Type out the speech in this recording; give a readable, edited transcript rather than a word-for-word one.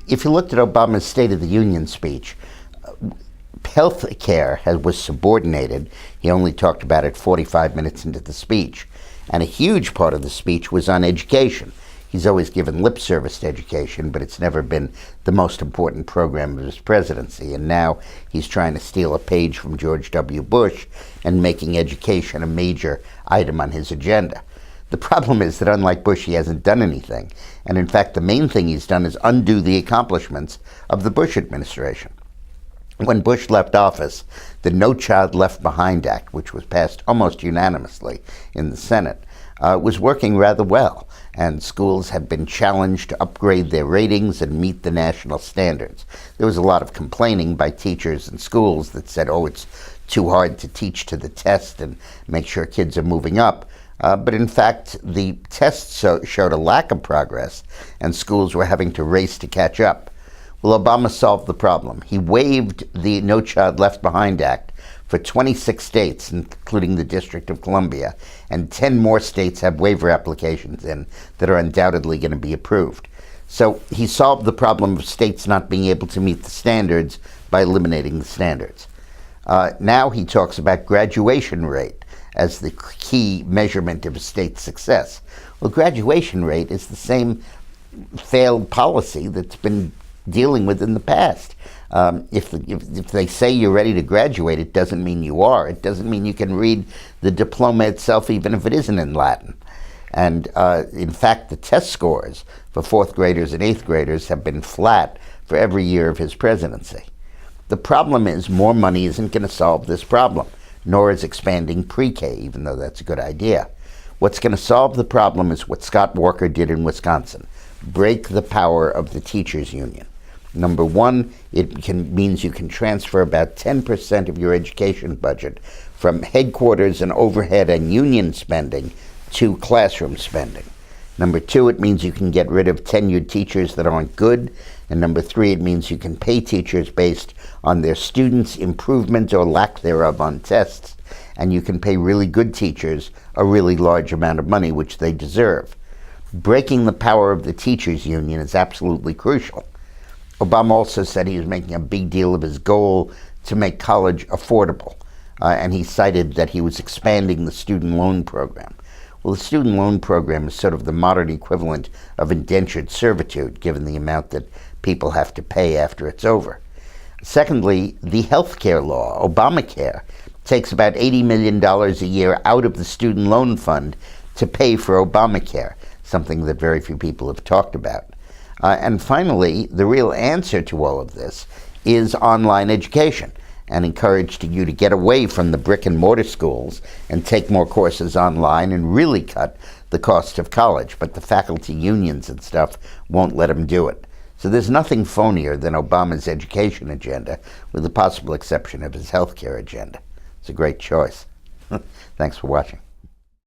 if you looked at Obama's State of the Union speech, health care was subordinated. He only talked about it 45 minutes into the speech. And a huge part of the speech was on education. He's always given lip service to education, but it's never been the most important program of his presidency. And now he's trying to steal a page from George W. Bush and making education a major item on his agenda. The problem is that unlike Bush, he hasn't done anything. And in fact, the main thing he's done is undo the accomplishments of the Bush administration. When Bush left office, the No Child Left Behind Act, which was passed almost unanimously in the Senate, was working rather well, and schools had been challenged to upgrade their ratings and meet the national standards. There was a lot of complaining by teachers and schools that said, oh, it's too hard to teach to the test and make sure kids are moving up. But in fact, the tests showed a lack of progress, and schools were having to race to catch up. Well, Obama solved the problem. He waived the No Child Left Behind Act for 26 states, including the District of Columbia, and 10 more states have waiver applications in that are undoubtedly going to be approved. So he solved the problem of states not being able to meet the standards by eliminating the standards. Now he talks about graduation rate as the key measurement of a state's success. Well, graduation rate is the same failed policy that's been dealing with in the past. If they say you're ready to graduate, it doesn't mean you are. It doesn't mean you can read the diploma itself, even if it isn't in Latin. And in fact, the test scores for 4th graders and 8th graders have been flat for every year of his presidency. The problem is more money isn't going to solve this problem, nor is expanding pre-K, even though that's a good idea. What's going to solve the problem is what Scott Walker did in Wisconsin: break the power of the teachers' union. Number one, it means you can transfer about 10% of your education budget from headquarters and overhead and union spending to classroom spending. Number two, it means you can get rid of tenured teachers that aren't good. And number three, it means you can pay teachers based on their students' improvement or lack thereof on tests. And you can pay really good teachers a really large amount of money, which they deserve. Breaking the power of the teachers' union is absolutely crucial. Obama also said he was making a big deal of his goal to make college affordable. And he cited that he was expanding the student loan program. Well, the student loan program is sort of the modern equivalent of indentured servitude, given the amount that people have to pay after it's over. Secondly, the health care law, Obamacare, takes about $80 million a year out of the student loan fund to pay for Obamacare, something that very few people have talked about. And finally, the real answer to all of this is online education, and encouraged you to get away from the brick and mortar schools and take more courses online and really cut the cost of college. But the faculty unions and stuff won't let them do it. So there's nothing phonier than Obama's education agenda, with the possible exception of his health care agenda. It's a great choice. Thanks for watching.